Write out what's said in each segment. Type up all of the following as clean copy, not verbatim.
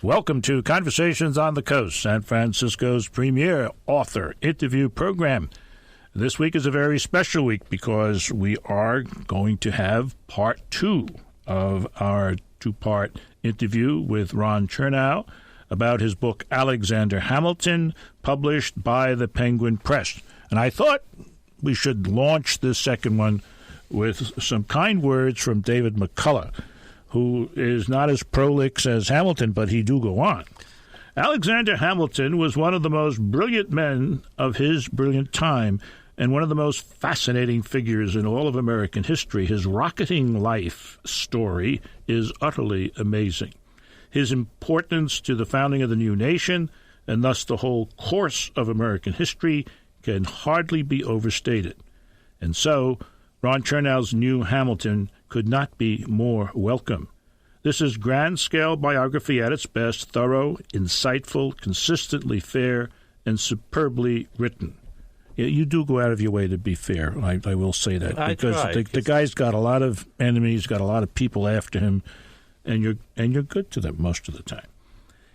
Welcome to Conversations on the Coast, San Francisco's premier author interview program. This week is a very special week because we are going to have part 2 of our 2-part interview with Ron Chernow about his book Alexander Hamilton, published by the Penguin Press. And I thought we should launch this second one with some kind words from David McCullough, who is not as prolix as Hamilton, but he do go on. Alexander Hamilton was one of the most brilliant men of his brilliant time and one of the most fascinating figures in all of American history. His rocketing life story is utterly amazing. His importance to the founding of the new nation, and thus the whole course of American history, can hardly be overstated. And so, Ron Chernow's new Hamilton could not be more welcome. This is grand-scale biography at its best, thorough, insightful, consistently fair, and superbly written. You do go out of your way to be fair, I will say that. Because the guy's got a lot of enemies, got a lot of people after him, and you're good to them most of the time.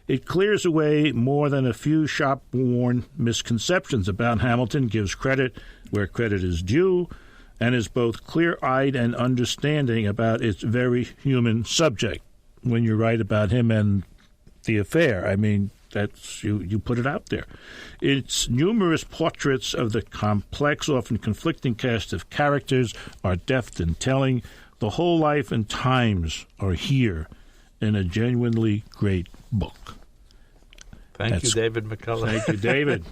It clears away more than a few shop-worn misconceptions about Hamilton, gives credit where credit is due, and is both clear-eyed and understanding about its very human subject. When you write about him and the affair, I mean, that's you put it out there. Its numerous portraits of the complex, often conflicting cast of characters are deft and telling. The whole life and times are here in a genuinely great book. Thank you, David McCullough. Thank you, David.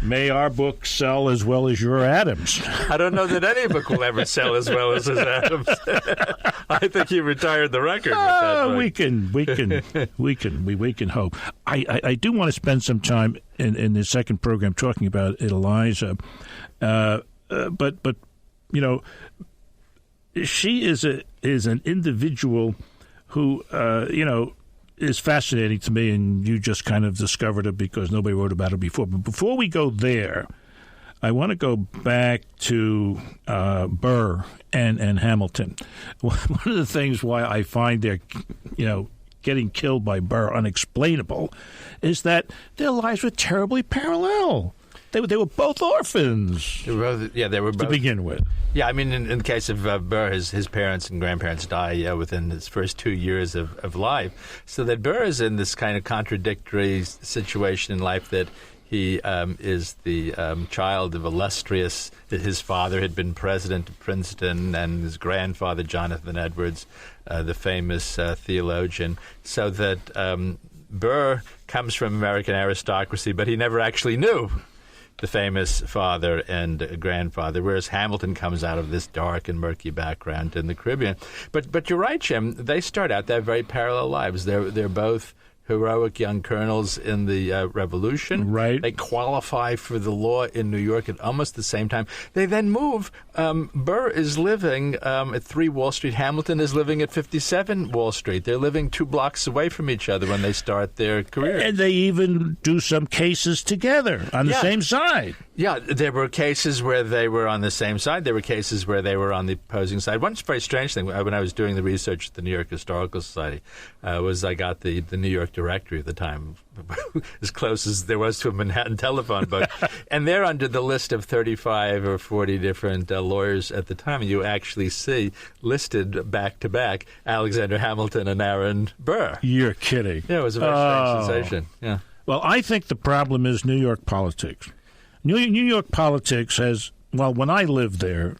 May our book sell as well as your Adams. I don't know that any book will ever sell as well as his Adams. I think you retired the record with that book. We can hope. I do want to spend some time in the second program talking about Eliza, but you know, she is an individual who is fascinating to me, and you just kind of discovered it because nobody wrote about it before. But before we go there, I want to go back to Burr and Hamilton. One of the things why I find their, getting killed by Burr unexplainable is that their lives were terribly parallel. They were both orphans. They were both to begin with. Yeah, I mean, in the case of Burr, his parents and grandparents die within his first 2 years of life. So that Burr is in this kind of contradictory situation in life that he is the child of illustrious. His father had been president of Princeton, and his grandfather, Jonathan Edwards, the famous theologian. So that Burr comes from American aristocracy, but he never actually knew the famous father and grandfather, whereas Hamilton comes out of this dark and murky background in the Caribbean. But you're right, Jim. They start out, they have very parallel lives. They're both heroic young colonels in the Revolution. Right. They qualify for the law in New York at almost the same time. They then move. Burr is living at 3 Wall Street. Hamilton is living at 57 Wall Street. They're living 2 blocks away from each other when they start their career. And they even do some cases together on the same side. Yeah, there were cases where they were on the same side. There were cases where they were on the opposing side. One very strange thing, when I was doing the research at the New York Historical Society, was I got the New York Directory at the time, as close as there was to a Manhattan telephone book. And they're under the list of 35 or 40 different lawyers at the time. And you actually see listed back-to-back Alexander Hamilton and Aaron Burr. You're kidding. Yeah, it was a very strange sensation. Yeah. Well, I think the problem is New York politics. New York politics has, well, when I lived there,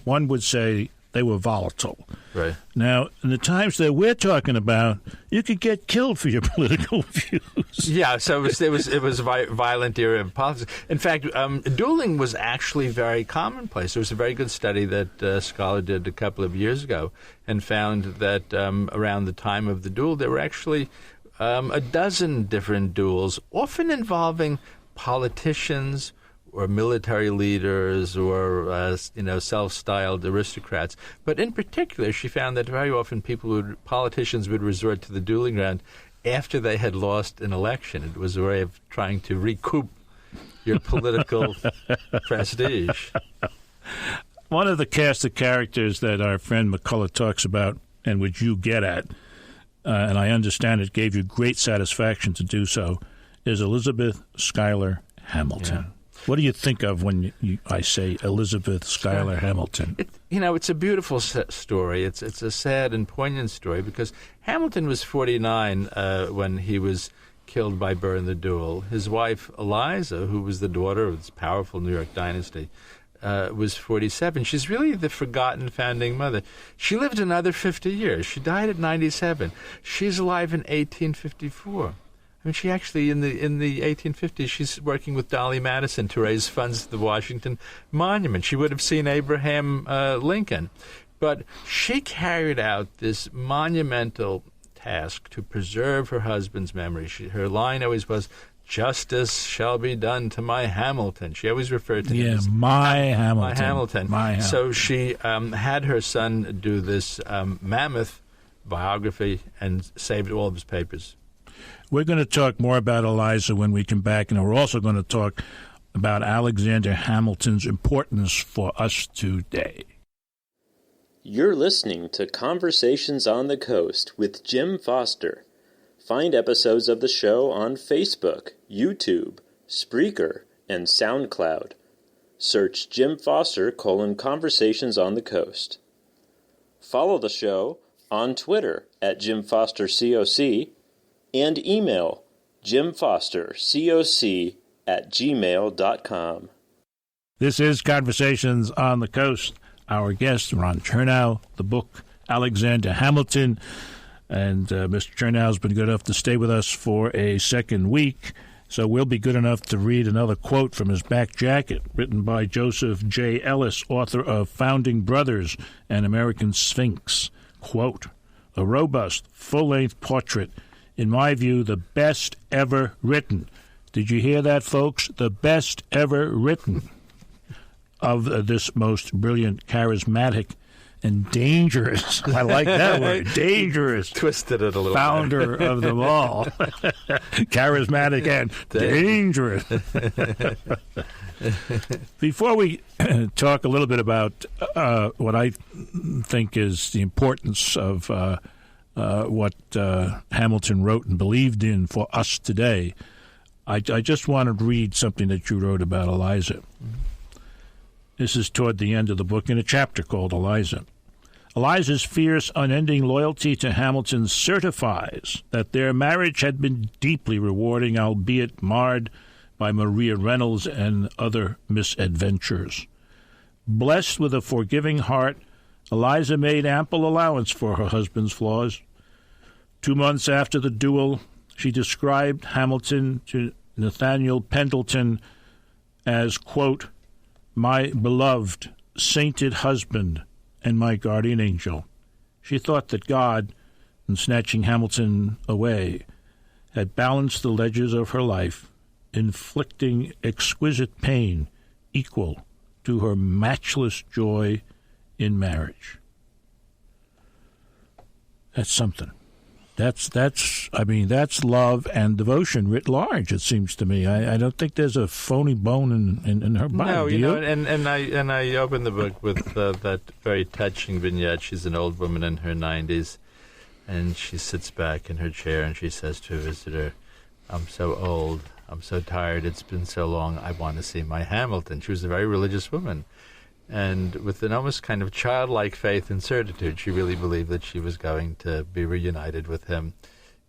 one would say they were volatile. Right. Now, in the times that we're talking about, you could get killed for your political views. Yeah, so it was a violent era of politics. In fact, dueling was actually very commonplace. There was a very good study that a scholar did a couple of years ago and found that around the time of the duel, there were actually a dozen different duels, often involving politicians or military leaders or self-styled aristocrats. But in particular, she found that very often politicians would resort to the dueling ground after they had lost an election. It was a way of trying to recoup your political prestige. One of the cast of characters that our friend McCullough talks about, and which you get at, and I understand it gave you great satisfaction to do so, is Elizabeth Schuyler Hamilton. Yeah. What do you think of when I say Elizabeth Schuyler Hamilton? It's a beautiful story. It's a sad and poignant story because Hamilton was 49 when he was killed by Burr in the duel. His wife, Eliza, who was the daughter of this powerful New York dynasty, was 47. She's really the forgotten founding mother. She lived another 50 years. She died at 97. She's alive in 1854. I mean, she actually, in the 1850s, she's working with Dolly Madison to raise funds for the Washington Monument. She would have seen Abraham Lincoln. But she carried out this monumental task to preserve her husband's memory. Her line always was, "Justice shall be done to my Hamilton." She always referred to him as my Hamilton. My Hamilton. My Hamilton. So she had her son do this mammoth biography and saved all of his papers. We're going to talk more about Eliza when we come back, and we're also going to talk about Alexander Hamilton's importance for us today. You're listening to Conversations on the Coast with Jim Foster. Find episodes of the show on Facebook, YouTube, Spreaker, and SoundCloud. Search Jim Foster Conversations on the Coast. Follow the show on Twitter at Jim Foster COC and email jimfostercoc@gmail.com. This is Conversations on the Coast. Our guest, Ron Chernow, the book Alexander Hamilton. And Mr. Chernow's been good enough to stay with us for a second week. So we'll be good enough to read another quote from his back jacket, written by Joseph J. Ellis, author of Founding Brothers and American Sphinx. Quote, "A robust, full-length portrait, in my view, the best ever written." Did you hear that, folks? The best ever written of this most brilliant, charismatic, and dangerous, I like that word, dangerous. Twisted it a little founder bit. Of them all. Charismatic and dangerous. Before we talk a little bit about what I think is the importance of what Hamilton wrote and believed in for us today, I just want to read something that you wrote about Eliza. Mm-hmm. This is toward the end of the book in a chapter called Eliza. Eliza's fierce, unending loyalty to Hamilton certifies that their marriage had been deeply rewarding, albeit marred by Maria Reynolds and other misadventures. Blessed with a forgiving heart, Eliza made ample allowance for her husband's flaws. 2 months after the duel, she described Hamilton to Nathaniel Pendleton as, quote, "my beloved, sainted husband and my guardian angel." She thought that God, in snatching Hamilton away, had balanced the ledgers of her life, inflicting exquisite pain equal to her matchless joy in marriage. That's something. That's love and devotion writ large, it seems to me. I don't think there's a phony bone in her body. No, do you? And I open the book with that very touching vignette. She's an old woman in her 90s, and she sits back in her chair and she says to her visitor, "I'm so old, I'm so tired, it's been so long, I want to see my Hamilton." She was a very religious woman. And with an almost kind of childlike faith and certitude, she really believed that she was going to be reunited with him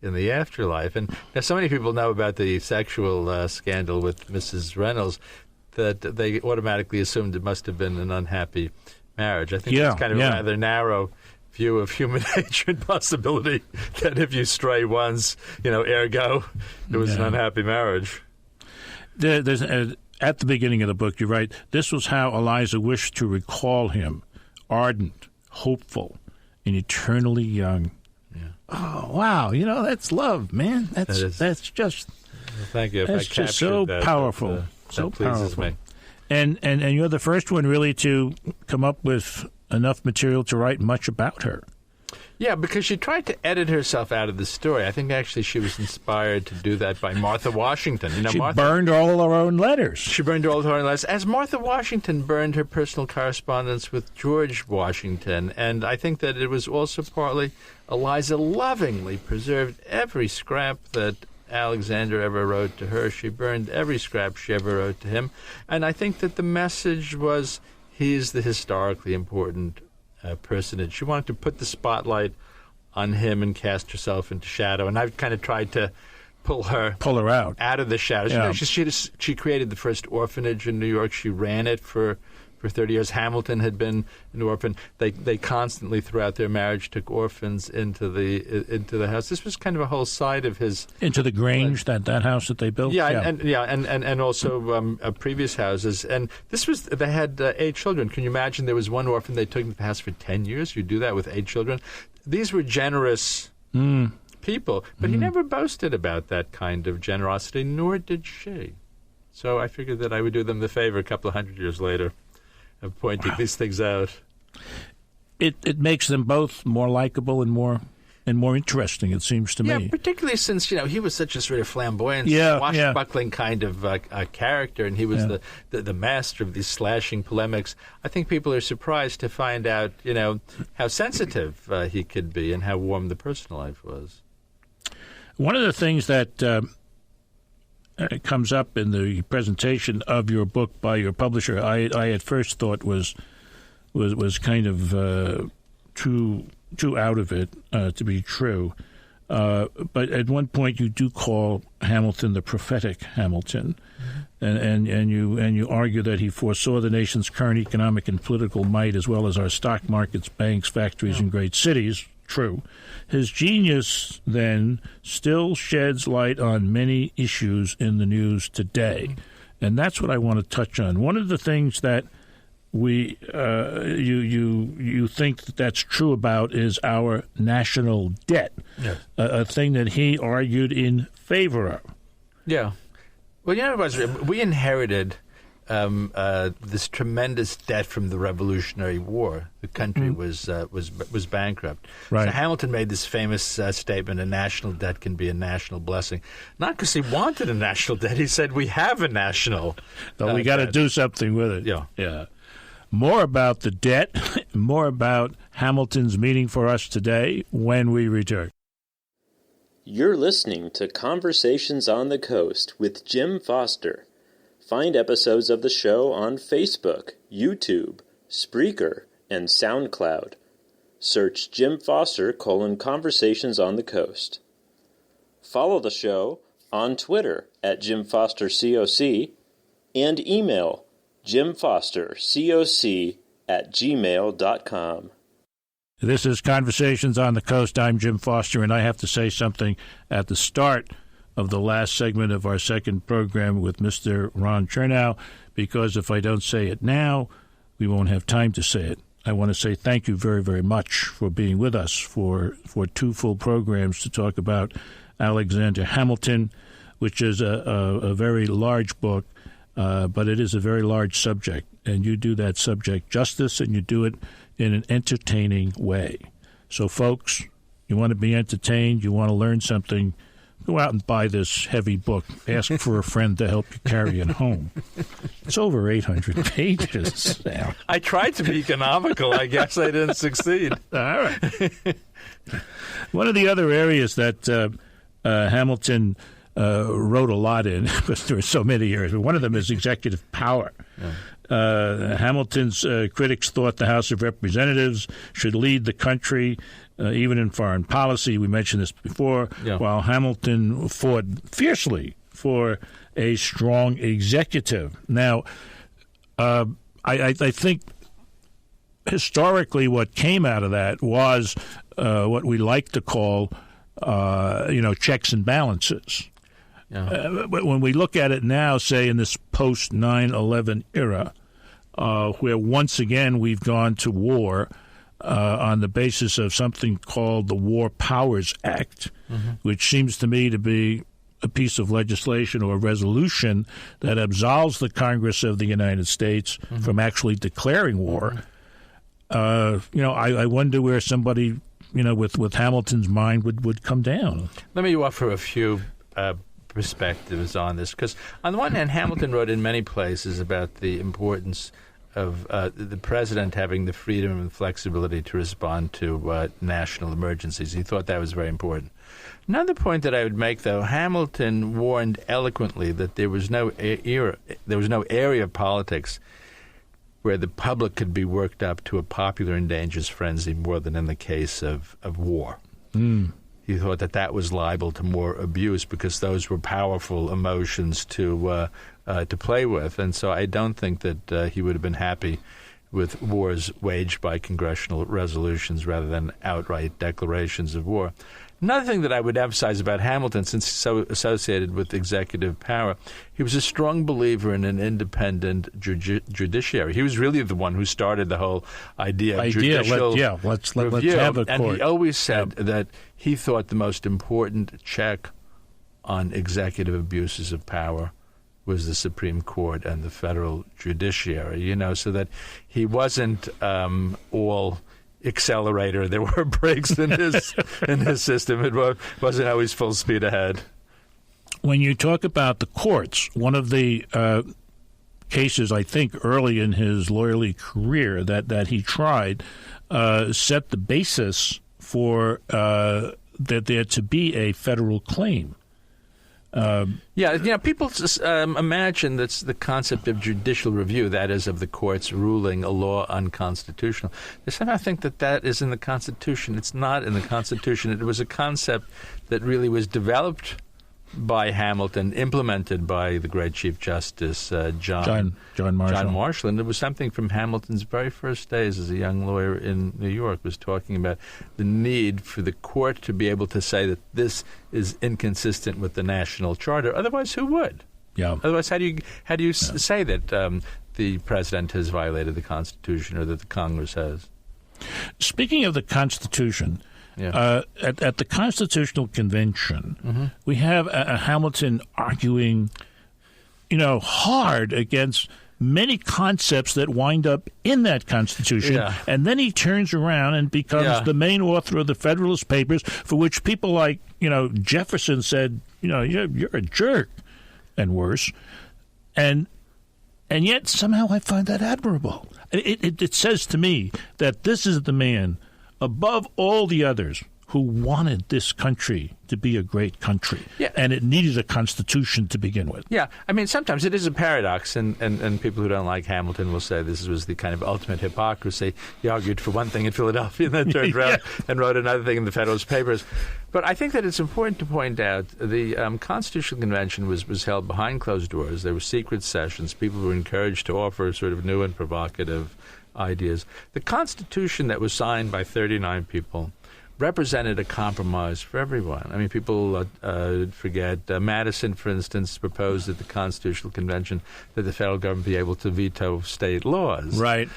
in the afterlife. And now so many people know about the sexual scandal with Mrs. Reynolds that they automatically assumed it must have been an unhappy marriage. I think it's kind of a rather narrow view of human nature and possibility that if you stray once, ergo, it was an unhappy marriage. There's at the beginning of the book, you write, "This was how Eliza wished to recall him, ardent, hopeful, and eternally young." Yeah. Oh, wow. That's love, man. That's just... Well, thank you. That's just so powerful. So pleases me. And you're the first one really to come up with enough material to write much about her. Yeah, because she tried to edit herself out of the story. I think actually she was inspired to do that by Martha Washington. She burned all her own letters. She burned all her own letters, as Martha Washington burned her personal correspondence with George Washington. And I think that it was also partly Eliza lovingly preserved every scrap that Alexander ever wrote to her. She burned every scrap she ever wrote to him. And I think that the message was, he's the historically important personage. She wanted to put the spotlight on him and cast herself into shadow. And I've kind of tried to pull her out of the shadows. Yeah. You know, she created the first orphanage in New York. She ran it for 30 years. Hamilton had been an orphan. They constantly, throughout their marriage, took orphans into the house. This was kind of a whole side of his into the Grange, that house that they built. And also previous houses. And this was, they had 8 children. Can you imagine? There was one orphan they took into the house for 10 years. You do that with 8 children. These were generous people, but he never boasted about that kind of generosity, nor did she. So I figured that I would do them the favor a couple of 100 years later of pointing these things out. It makes them both more likable and more interesting, it seems to me. Yeah, particularly since, he was such a sort of flamboyant, swashbuckling kind of character, and he was the master of these slashing polemics. I think people are surprised to find out, how sensitive he could be and how warm the personal life was. One of the things that comes up in the presentation of your book by your publisher, I at first thought was kind of too out of it to be true. But at one point you do call Hamilton the prophetic Hamilton, and you argue that he foresaw the nation's current economic and political might, as well as our stock markets, banks, factories, and great cities. True. His genius, then, still sheds light on many issues in the news today. And that's what I want to touch on. One of the things that you think that's true about is our national debt, a thing that he argued in favor of. Yeah. Well, we inherited this tremendous debt from the Revolutionary War. The country was bankrupt. Right. So Hamilton made this famous statement: "A national debt can be a national blessing." Not because he wanted a national debt. He said, "We have a national." But we got to do something with it. Yeah. More about the debt, more about Hamilton's meaning for us today when we return. You're listening to Conversations on the Coast with Jim Foster. Find episodes of the show on Facebook, YouTube, Spreaker, and SoundCloud. Search Jim Foster :Conversations on the Coast. Follow the show on Twitter at Jim Foster COC and email jimfostercoc@gmail.com. This is Conversations on the Coast. I'm Jim Foster, and I have to say something at the start of the last segment of our second program with Mr. Ron Chernow, because if I don't say it now, we won't have time to say it. I want to say thank you very, very much for being with us for 2 full programs to talk about Alexander Hamilton, which is a very large book, but it is a very large subject, and you do that subject justice, and you do it in an entertaining way. So, folks, you want to be entertained, you want to learn something, go out and buy this heavy book. Ask for a friend to help you carry it home. It's over 800 pages now. I tried to be economical. I guess I didn't succeed. All right. One of the other areas that Hamilton wrote a lot in, because there are so many areas, but one of them is executive power. Hamilton's critics thought the House of Representatives should lead the country, even in foreign policy. We mentioned this before, while Hamilton fought fiercely for a strong executive. Now, I think historically what came out of that was what we like to call, checks and balances. But when we look at it now, say in this post-9/11 era, where once again we've gone to war on the basis of something called the War Powers Act, which seems to me to be a piece of legislation or a resolution that absolves the Congress of the United States from actually declaring war. I wonder where somebody with Hamilton's mind would come down. Let me offer a few perspectives on this, because on the one hand, Hamilton wrote in many places about the importance of the president having the freedom and flexibility to respond to national emergencies. He thought that was very important. Another point that I would make, though, Hamilton warned eloquently that there was no area of politics where the public could be worked up to a popular and dangerous frenzy more than in the case of war. He thought that was liable to more abuse because those were powerful emotions to play with. And so I don't think that he would have been happy with wars waged by congressional resolutions rather than outright declarations of war. Another thing that I would emphasize about Hamilton, since he's so associated with executive power, he was a strong believer in an independent judiciary. He was really the one who started the whole idea of judicial let's review. have a court. And he always said that he thought the most important check on executive abuses of power was the Supreme Court and the federal judiciary, so that he wasn't all accelerator. There were brakes in his system. It wasn't always full speed ahead. When you talk about the courts, one of the cases, I think, early in his lawyerly career that he tried set the basis for that there to be a federal claim. People imagine that's the concept of judicial review, that is, of the courts ruling a law unconstitutional. They somehow think that is in the Constitution. It's not in the Constitution. It was a concept that really was developed by Hamilton, implemented by the great Chief Justice John Marshall. And it was something from Hamilton's very first days as a young lawyer in New York, was talking about the need for the court to be able to say that this is inconsistent with the national charter. Otherwise, who would? Yeah. Otherwise, how do you say that the president has violated the Constitution or that the Congress has? Speaking of the Constitution, at the Constitutional Convention, we have Hamilton arguing, hard against many concepts that wind up in that Constitution, and then he turns around and becomes the main author of the Federalist Papers, for which people like, Jefferson said, you're a jerk, and worse, and yet somehow I find that admirable. It says to me that this is the man, above all the others, who wanted this country to be a great country. Yeah. And it needed a constitution to begin with. Yeah. I mean, sometimes it is a paradox, and people who don't like Hamilton will say this was the kind of ultimate hypocrisy. He argued for one thing in Philadelphia and then turned around and wrote another thing in the Federalist Papers. But I think that it's important to point out the Constitutional Convention was held behind closed doors. There were secret sessions. People were encouraged to offer sort of new and provocative ideas. The Constitution that was signed by 39 people represented a compromise for everyone. I mean, people forget Madison, for instance, proposed at the Constitutional Convention that the federal government be able to veto state laws. Right.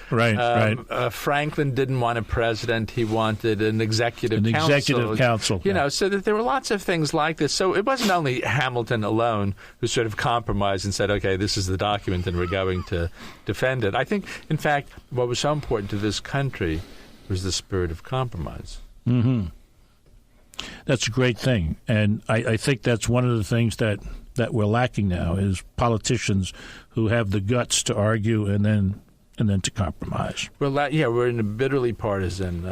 Franklin didn't want a president; he wanted an executive council. So that there were lots of things like this. So it wasn't only Hamilton alone who sort of compromised and said, "Okay, this is the document, and we're going to defend it." I think, in fact, what was so important to this country was the spirit of compromise. Mm-hmm. That's a great thing, and I think that's one of the things that we're lacking now is politicians who have the guts to argue and then to compromise. Well, we're in a bitterly partisan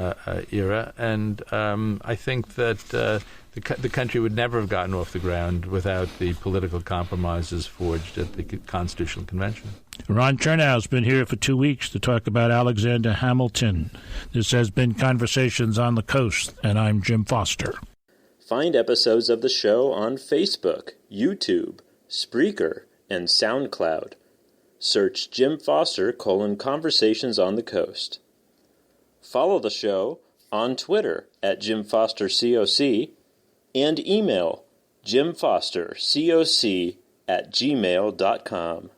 era, and I think that the country would never have gotten off the ground without the political compromises forged at the Constitutional Convention. Ron Chernow has been here for 2 weeks to talk about Alexander Hamilton. This has been Conversations on the Coast, and I'm Jim Foster. Find episodes of the show on Facebook, YouTube, Spreaker, and SoundCloud. Search Jim Foster Conversations on the Coast. Follow the show on Twitter at Jim Foster COC and email jimfostercoc@gmail.com.